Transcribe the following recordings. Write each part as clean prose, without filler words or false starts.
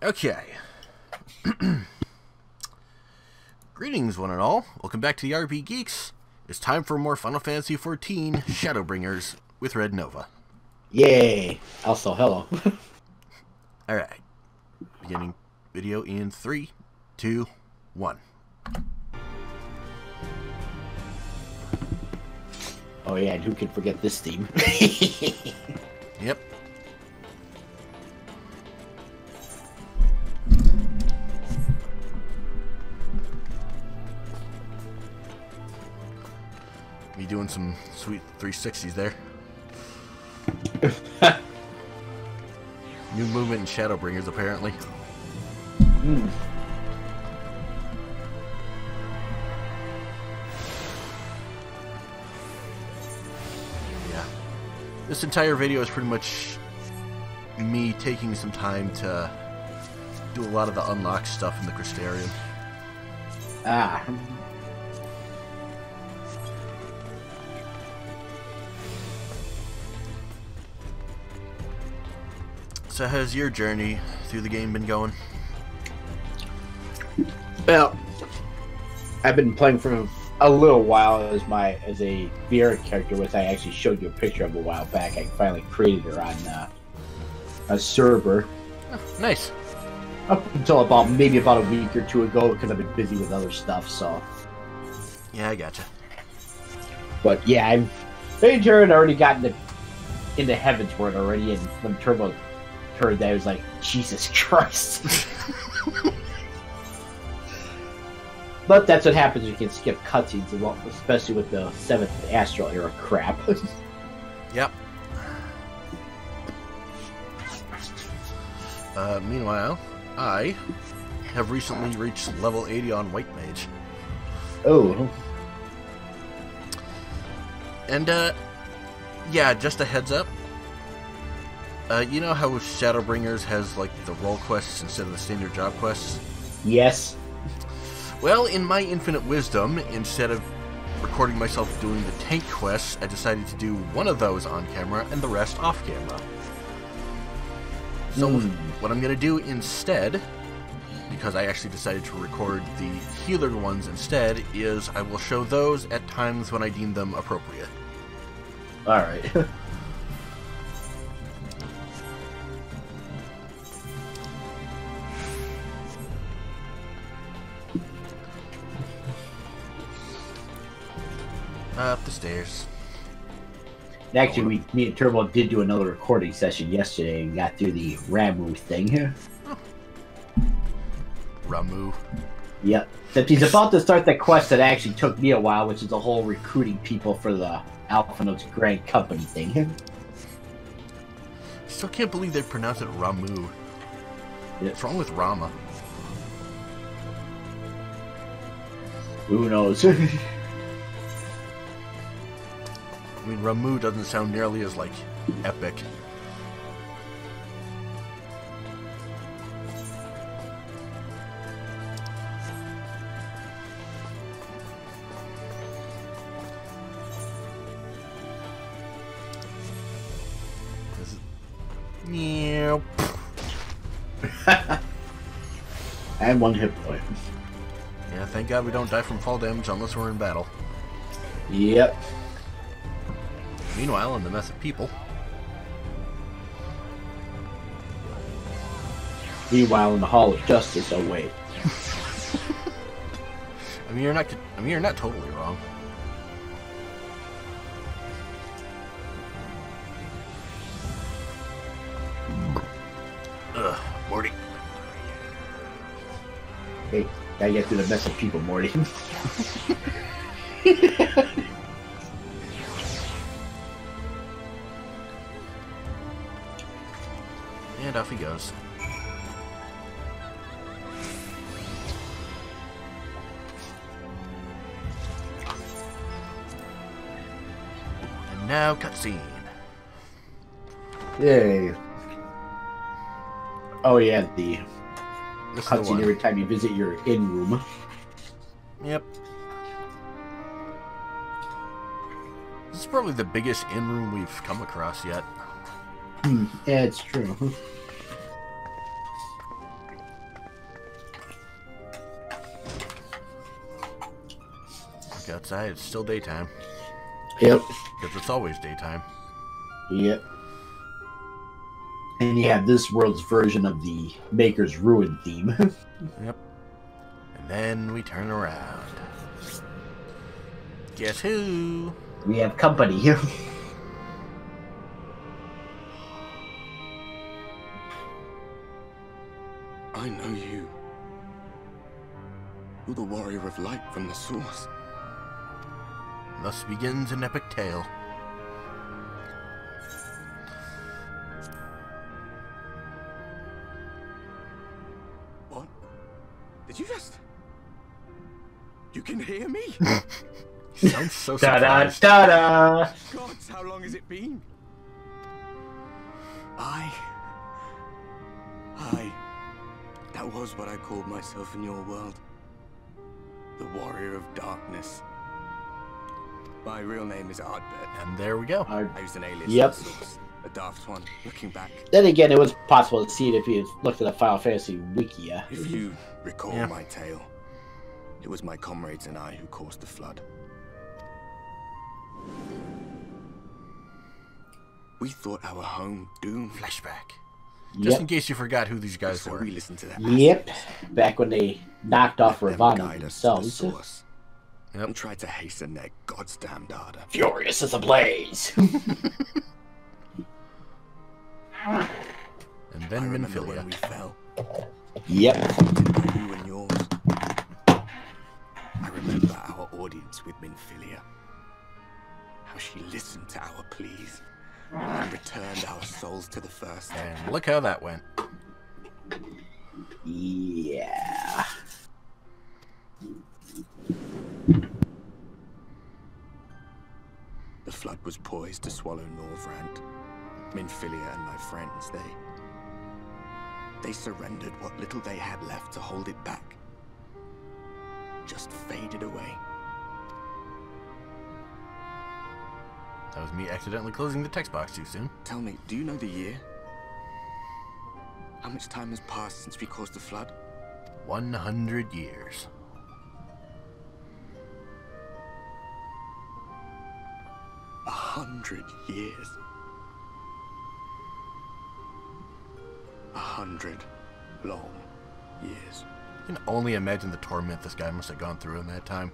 Okay. Greetings, one and all. Welcome back to the RP Geeks. It's time for more Final Fantasy XIV Shadowbringers with Red Nova. Yay! Also, hello. Alright. Beginning video in 3, 2, 1. Oh yeah, and who can forget this theme? Yep. Me doing some sweet 360s there. New movement in Shadowbringers, apparently. Mm. Yeah. This entire video is pretty much me taking some time to do a lot of the unlocked stuff in the Crystarium. Ah. So how's your journey through the game been going? Well, I've been playing for a little while as a VR character, which I actually showed you a picture of a while back. I finally created her on a server. Oh, nice. Up until maybe about a week or two ago, because I've been busy with other stuff. So. Yeah, I gotcha. But yeah, I've made her and already gotten into Heaven's Word already, and when Turbo heard that, I was like, Jesus Christ. But that's what happens when you can skip cutscenes, especially with the 7th Astral Era crap. Yep. Meanwhile, I have recently reached level 80 on White Mage. Oh. And, yeah, just a heads up. You know how Shadowbringers has, like, the role quests instead of the standard job quests? Yes. Well, in my infinite wisdom, instead of recording myself doing the tank quests, I decided to do one of those on camera and the rest off camera. So, what I'm going to do instead, because I actually decided to record the healer ones instead, is I will show those at times when I deem them appropriate. Alright. Up the stairs. Actually, me and Turbo did do another recording session yesterday and got through the Ramu thing. Oh. Ramu. Yep. Except he's about to start the quest that actually took me a while, which is the whole recruiting people for the Alpha Notes Grand Company thing. Still can't believe they pronounce it Ramu. Yep. What's wrong with Rama? Who knows? I mean, Ramu doesn't sound nearly as, like, epic. Yeah. And one hit point. Yeah, thank God we don't die from fall damage unless we're in battle. Yep. Meanwhile, in the mess of people. Meanwhile, in the Hall of Justice, oh wait. I mean, you're not totally wrong. Ugh, Morty. Hey, gotta get through the mess of people, Morty. And off he goes. And now, cutscene. Yay. Oh yeah, the This is the cutscene one. every time you visit your inn room. Yep. This is probably the biggest inn room we've come across yet. Yeah, it's true. outside, it's still daytime. Yep. Because it's always daytime. Yep. And you have this world's version of the Maker's Ruin theme. Yep. And then we turn around. Guess who? We have company. I know you. You're the warrior of light from the source. Thus begins an epic tale. What? Did you just... You can hear me? Sounds so Da-da, surprised. da-da! Gods, how long has it been? That was what I called myself in your world. The Warrior of Darkness. My real name is Ardbert. And there we go. I used an alias Yep. for the source. A daft one, looking back. Then again, it was possible to see it if you looked at the Final Fantasy Wikia. If you recall Yeah. my tale, it was my comrades and I who caused the flood. We thought our home doomed. Flashback. Just in Yep. case you forgot who these guys So were. we listened to that. Yep. Back when they knocked off Let them Ravana guide us to the themselves. source Yep. and tried to hasten their god's damned ardor. Furious as a blaze. And I then remember when we Minfilia. fell, Yep. haunted by you and yours. I remember our audience with Minfilia. How she listened to our pleas and returned our souls to the first. And look how that went. Yeah. The flood was poised to swallow Norvrant. Minfilia and my friends, they surrendered what little they had left to hold it back. Just faded away. That was me accidentally closing the text box too soon. Tell me, do you know the year? How much time has passed since we caused the flood? 100 years. A 100 years. 100 long years. You can only imagine the torment this guy must have gone through in that time.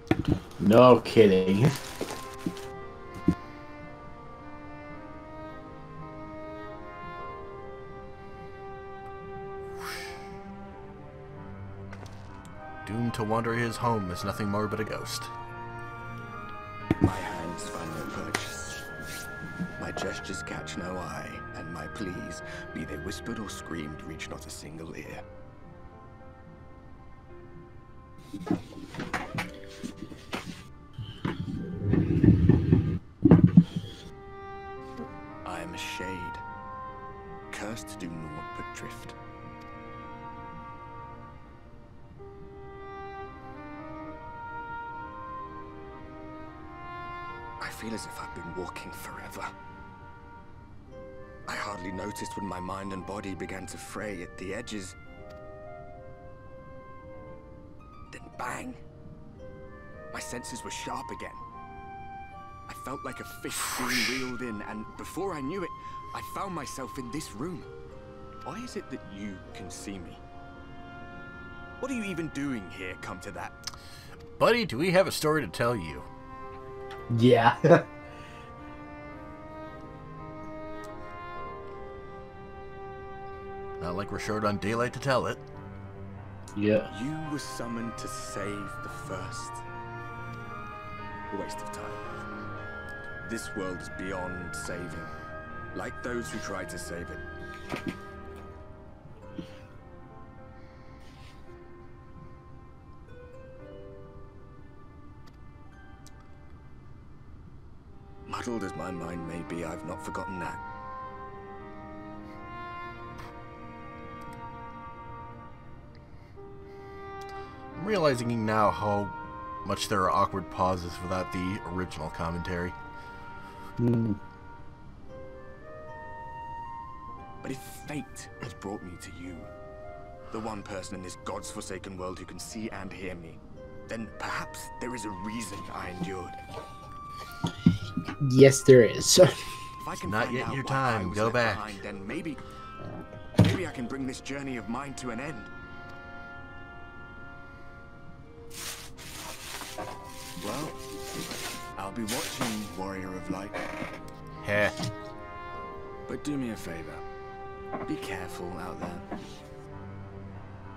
No kidding. Doomed to wander his home as nothing more but a ghost. My hands find no purchase. My gestures catch no eye, and my pleas, be they whispered or screamed, reach not a single ear. I am a shade, cursed to do naught but drift. I feel as if I've been walking forever. I hardly noticed when my mind and body began to fray at the edges. Then bang! My senses were sharp again. I felt like a fish being reeled in, and before I knew it, I found myself in this room. Why is it that you can see me? What are you even doing here, come to that? Buddy, do we have a story to tell you? Yeah. Not like we're short on daylight to tell it. Yeah. You were summoned to save the first. A waste of time. This world is beyond saving, like those who try to save it. Muddled as my mind may be, I've not forgotten that. I'm realizing now how much there are awkward pauses without the original commentary. Hmm. But if fate has brought me to you, the one person in this god's forsaken world who can see and hear me, then perhaps there is a reason I endured. Yes, there is. If I can Not find yet out your what I time. was Go left back. behind, then maybe I can bring this journey of mine to an end. Well, I'll be watching, Warrior of Light. Heh. But do me a favor. Be careful out there.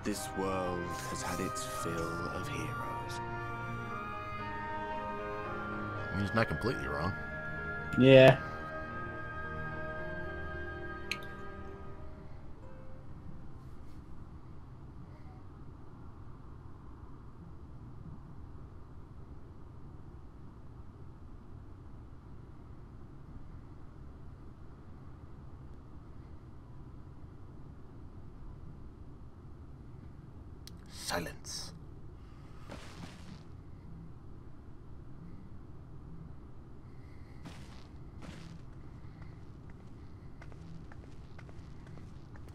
This world has had its fill of heroes. I mean, he's not completely wrong. Yeah. Silence.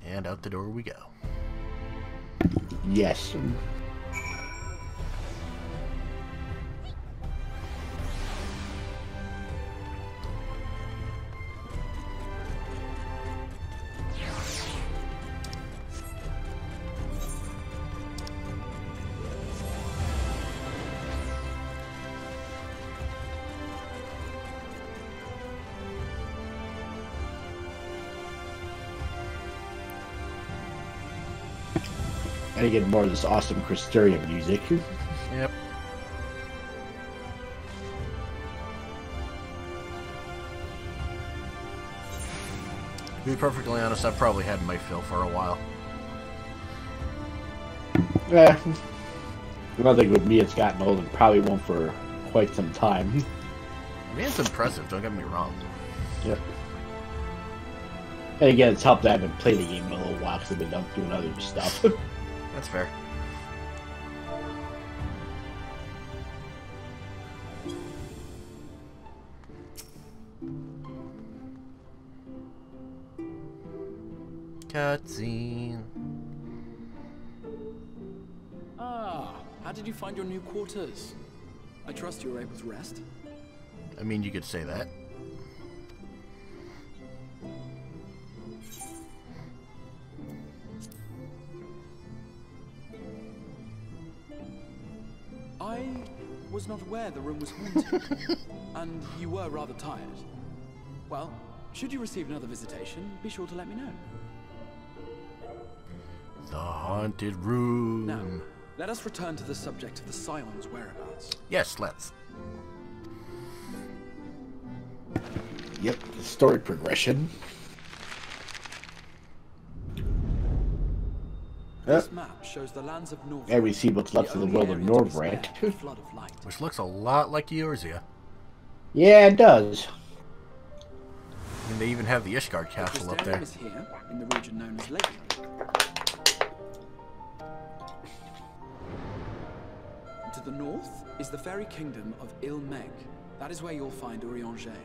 And out the door we go. Yes. Gotta get more of this awesome Crystarium music. Yep. To be perfectly honest, I've probably had my fill for a while. Yeah. I don't think with me it's gotten old and probably won't for quite some time. I mean, it's impressive, don't get me wrong. Yep. And again, it's helped that I haven't played the game in a little while because I've been doing other stuff. That's fair. Cutscene. Ah, how did you find your new quarters? I trust you were able to rest. I mean, you could say that. I was not aware the room was haunted, and you were rather tired. Well, should you receive another visitation, be sure to let me know. The haunted room. Now, let us return to the subject of the Scion's whereabouts. Yes, let's. Yep, the story progression. This map shows the lands of North. And we see what's left of the world of Norvrant. Flood of light. Which looks a lot like Eorzea. Yeah, it does. And they even have the Ishgard castle up there. Crystarium is here, in the region known as Lake. To the north is the fairy kingdom of Il-Meg. That is where you'll find Urianger.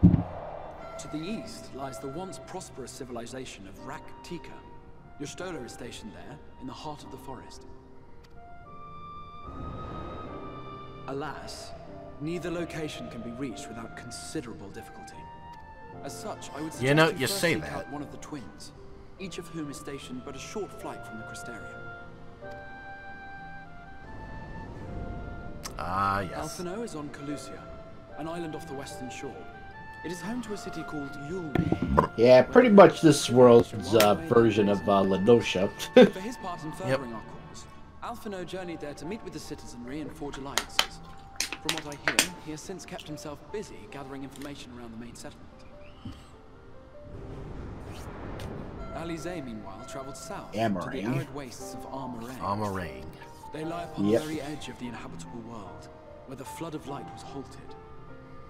To the east lies the once prosperous civilization of Rak-Tika. Your Stola is stationed there, in the heart of the forest. Alas, neither location can be reached without considerable difficulty. As such, I would suggest you first say seek that. out one of the twins, each of whom is stationed but a short flight from the Crystarium. Ah, yes. Alphino is on Calusia, an island off the western shore. It is home to a city called Yulm. Yeah, pretty much this world's version of Lenosha. For his part in furthering our cause, Alphino journeyed there to meet with the citizenry and forge alliances. From what I hear, he has since kept himself busy gathering information around the main settlement. Alize, meanwhile, traveled south to the Amarang. arid wastes of Amarang. Amarang. They lie upon the very edge of the inhabitable world, where the flood of light was halted.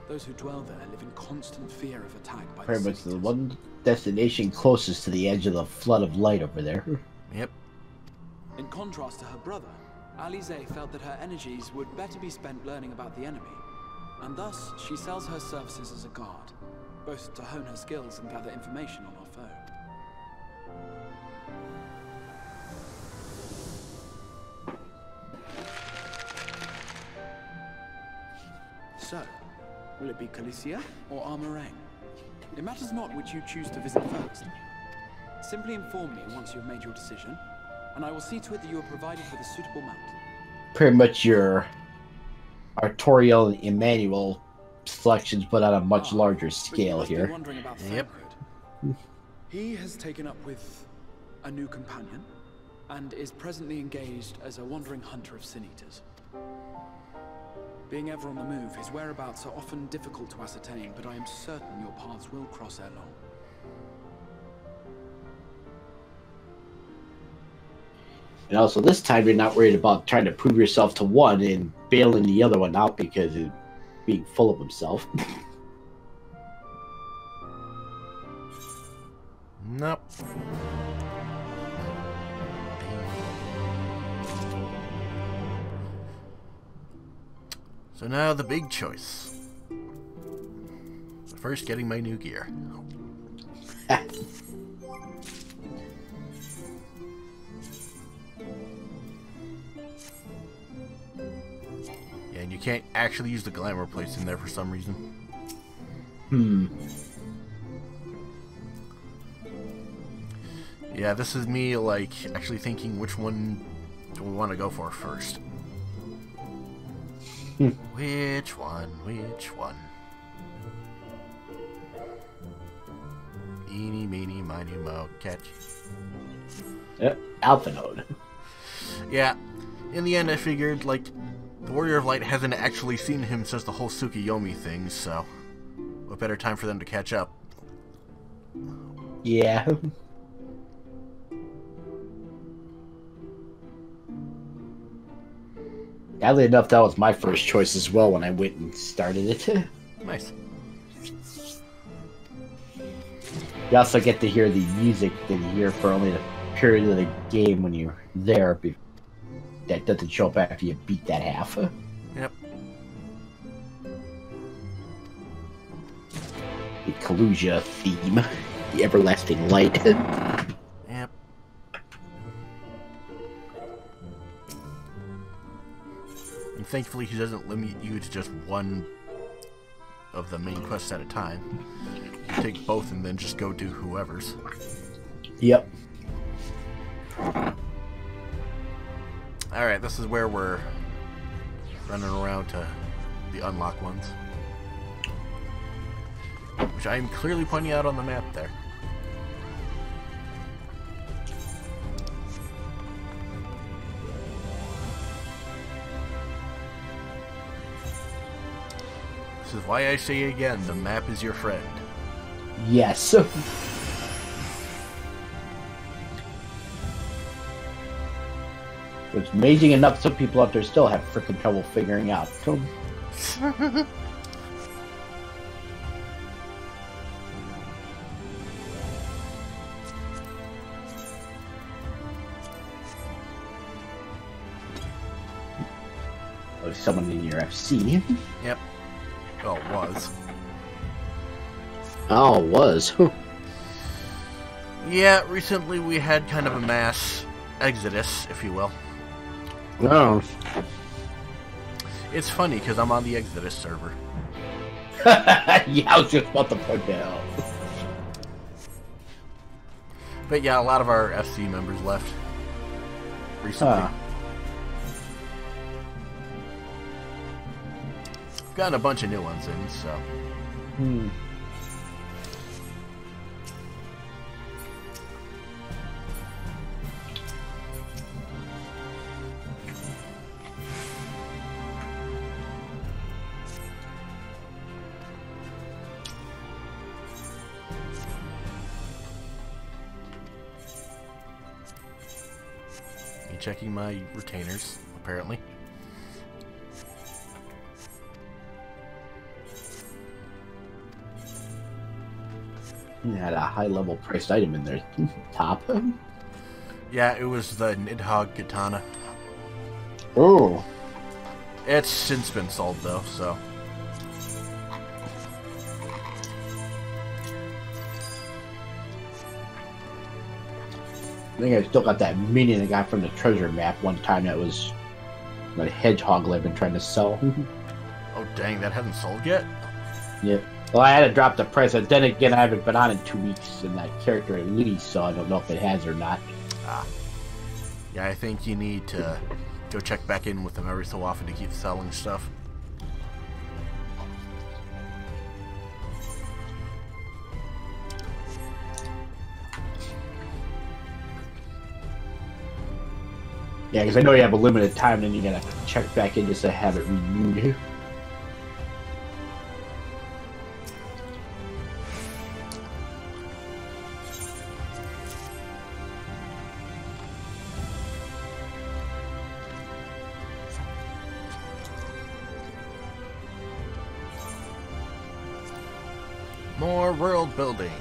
Those who dwell there live in constant fear of attack by Pretty the much the cities. one destination closest to the edge of the flood of light over there. Yep. In contrast to her brother, Alize felt that her energies would better be spent learning about the enemy, and thus she sells her services as a guard, both to hone her skills and gather information on our foe. so, will it be Calicia or Armorang? It matters not which you choose to visit first. Simply inform me once you have made your decision, and I will see to it that you are provided with a suitable mount. Pretty much your Artorial and Emmanuel selections, but on a much larger scale but you must here. be wondering about Yep. Thancred. He has taken up with a new companion, and is presently engaged as a wandering hunter of sin eaters. Being ever on the move, his whereabouts are often difficult to ascertain, but I am certain your paths will cross ere long. And also, this time you're not worried about trying to prove yourself to one and bailing the other one out because of being full of himself. Nope. So now the big choice. First, getting my new gear. Yeah, and you can't actually use the glamour plates in there for some reason. Yeah, this is me, like, actually thinking which one do we want to go for first. Which one? Which one? Eeny, meeny, miny, mo, catch. Alpha Node. Yeah, in the end I figured, like, the Warrior of Light hasn't actually seen him since the whole Tsukiyomi thing, so what better time for them to catch up? Yeah. Oddly enough, that was my first choice as well when I went and started it. Nice. You also get to hear the music that you hear for only the period of the game when you're there. That doesn't show up after you beat that half. Yep. The Kaluja theme. The everlasting light. Yep. And thankfully he doesn't limit you to just one of the main quests at a time. You take both and then just go do whoever's. Yep. Alright, this is where we're running around to the unlock ones. Which I am clearly pointing out on the map there. This is why I say again, the map is your friend. Yes. It's amazing enough some people out there still have freaking trouble figuring out. Oh, someone in your FC. Yep. Well, it was. Oh, it was. Yeah, recently we had kind of a mass exodus, if you will. No. It's funny because I'm on the Exodus server. Yeah, I was just about to point that out. But yeah, a lot of our FC members left recently. Gotten a bunch of new ones in, so. Checking my retainers, apparently. You had a high-level priced item in there. Top. Yeah, it was the Nidhogg Katana. Oh. It's since been sold, though, so. I think I still got that minion I got from the treasure map one time that was the hedgehog that I've been trying to sell. Oh, dang, that hasn't sold yet? Yeah. Well, I had to drop the price. And then again, I haven't been on in 2 weeks in that character at least, so I don't know if it has or not. Ah. Yeah, I think you need to go check back in with them every so often to keep selling stuff. Yeah, because I know you have a limited time, and then you gotta check back in just to have it renewed. More world building.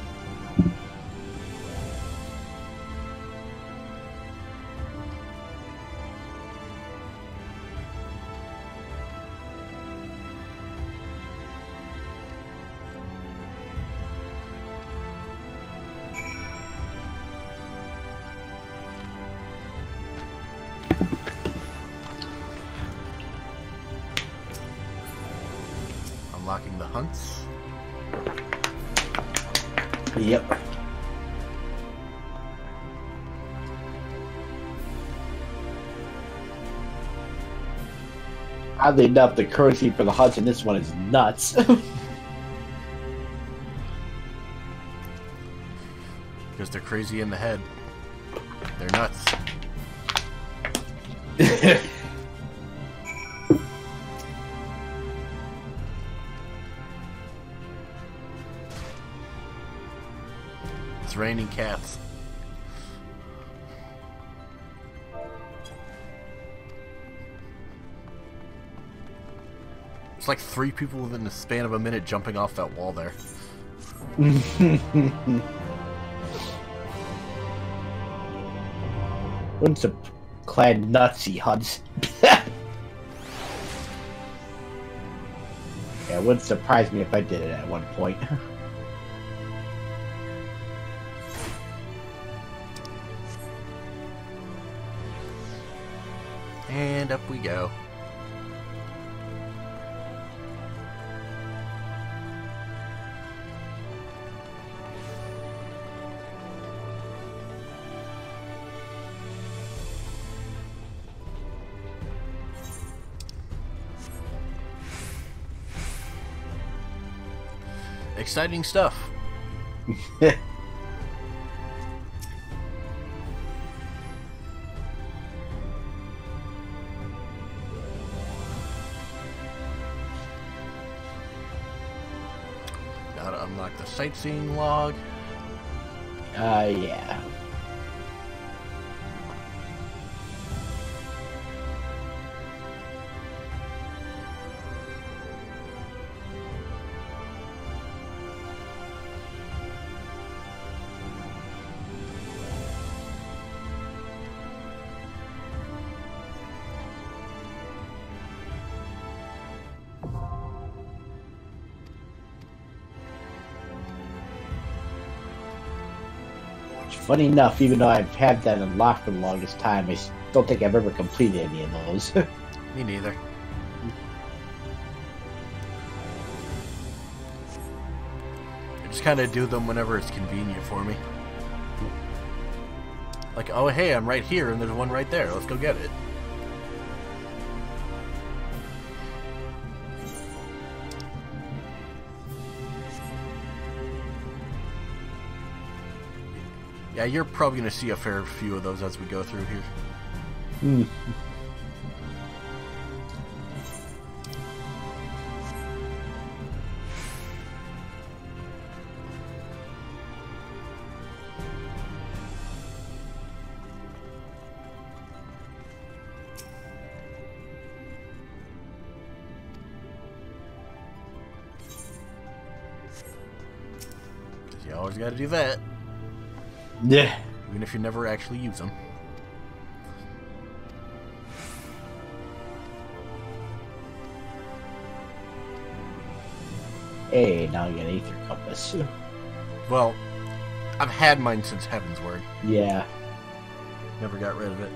Unlocking the hunts. Yep. Oddly enough, the currency for the hunts in this one is nuts. Because they're crazy in the head. They're nuts. It's raining cats. It's like 3 people within the span of a minute jumping off that wall there. Wouldn't some clad nutsy hunts. Yeah, it wouldn't surprise me if I did it at one point. And up we go. Exciting stuff. Gotta unlock the sightseeing log. Yeah. Funny enough, even though I've had that unlocked for the longest time, I don't think I've ever completed any of those. Me neither. I just kind of do them whenever it's convenient for me. Like, oh hey, I'm right here and there's one right there. Let's go get it. Yeah, you're probably going to see a fair few of those as we go through here. You always got to do that. Yeah. Even if you never actually use them. Hey, now you got an Aether Compass. Well, I've had mine since Heaven's Word. Yeah. Never got rid of it.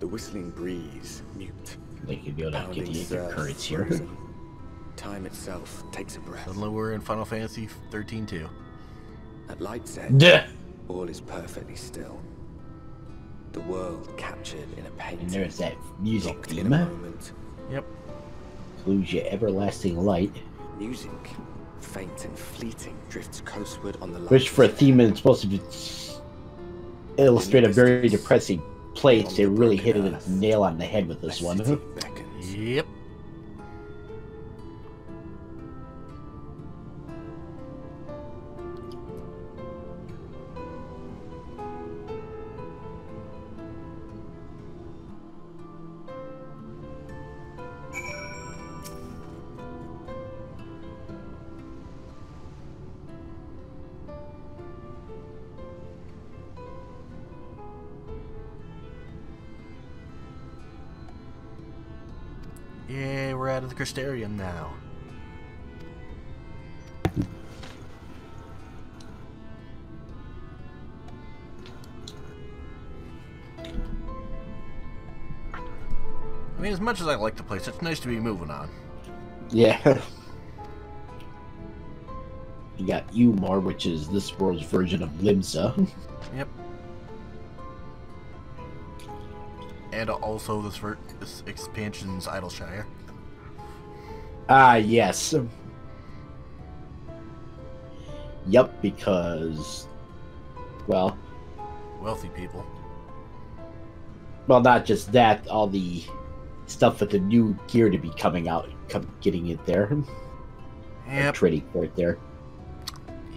The whistling breeze, mute. They could be able to get the currents here. Frozen. Time itself takes a breath. Suddenly we're in Final Fantasy 13 too. At light's edge, Duh. all is perfectly still. The world captured in a painting. And there's that music Locked in a theme. moment. Yep. Clues your everlasting light. Music, faint and fleeting, drifts coastward on the light. Which for a theme is supposed to be illustrate a very depressing place. They really hit it a nail on the head with this one. Yep. Yay, we're out of the Crystarium now. I mean, as much as I like the place, it's nice to be moving on. Yeah. You got Umar, which is this world's version of Limsa. Yep. And also this expansion's Idleshire. Ah, yes. Yep, because, well, Wealthy people. well, not just that, all the stuff with the new gear to be coming out, getting it there. Yep. Trading for it there.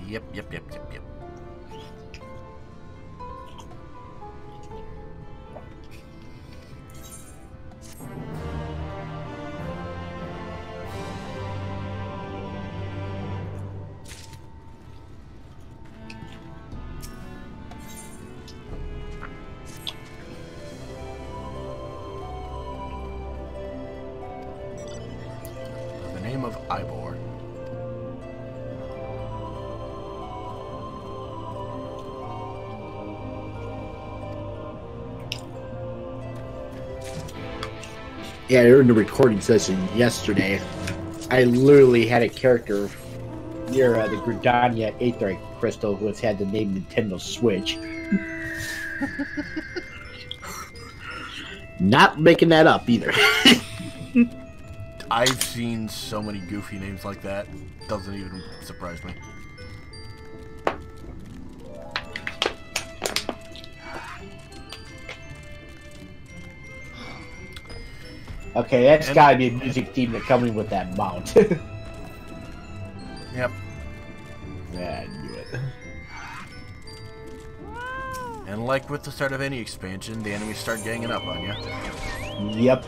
Yep. The name of Ivor. Yeah, during the recording session yesterday, I literally had a character near the Gridania Aetherite Crystal who has had the name Nintendo Switch. Not making that up either. I've seen so many goofy names like that. Doesn't even surprise me. Okay, that's gotta be a music theme to come in with that mount. Yep. Yeah, I knew it. And like with the start of any expansion, the enemies start ganging up on you. Yep.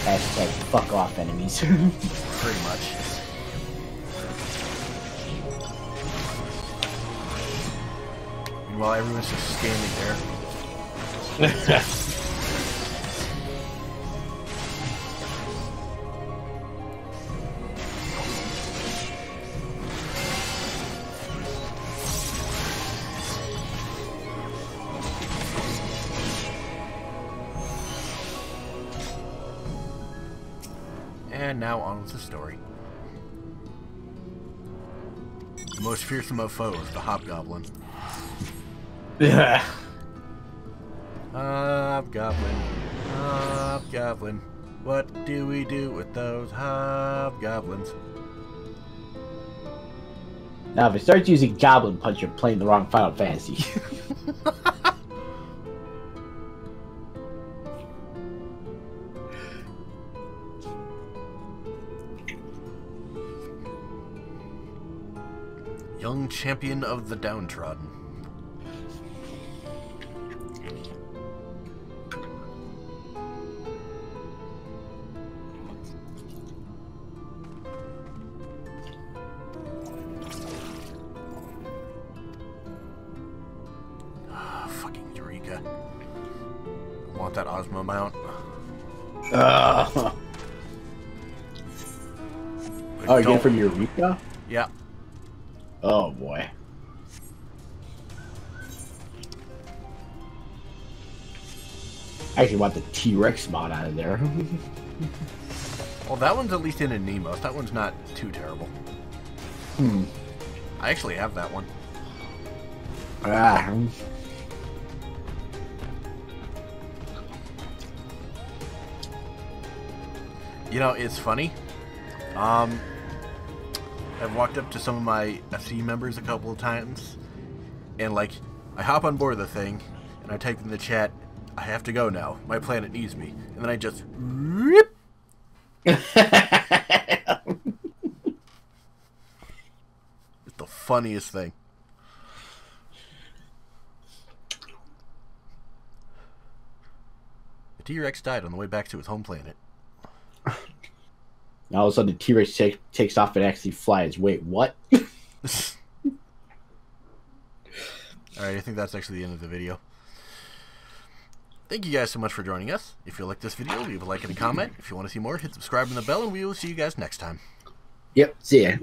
Hashtag fuck off enemies. Pretty much. Meanwhile, everyone's just standing there. And now on with the story. The most fearsome of foes, the Hobgoblin. Yeah. Hobgoblin, Hobgoblin, what do we do with those Hobgoblins? Now, if it starts using Goblin Punch, you're playing the wrong Final Fantasy. Young champion of the downtrodden. Fucking Eureka. I want that Ozma mount. Oh, you get it from Eureka? Yeah. Oh boy. I actually want the T-Rex mod out of there. Well, that one's at least in Nemos. That one's not too terrible. I actually have that one. You know, it's funny. I've walked up to some of my FC members a couple of times, and like, I hop on board the thing, and I type in the chat, "I have to go now. My planet needs me," and then I just rip. It's the funniest thing. The T-Rex died on the way back to his home planet. All of a sudden, the T-Rex takes off and actually flies. Wait, what? Alright, I think that's actually the end of the video. Thank you guys so much for joining us. If you like this video, leave a like and a comment. If you want to see more, hit subscribe and the bell, and we will see you guys next time. Yep, see ya.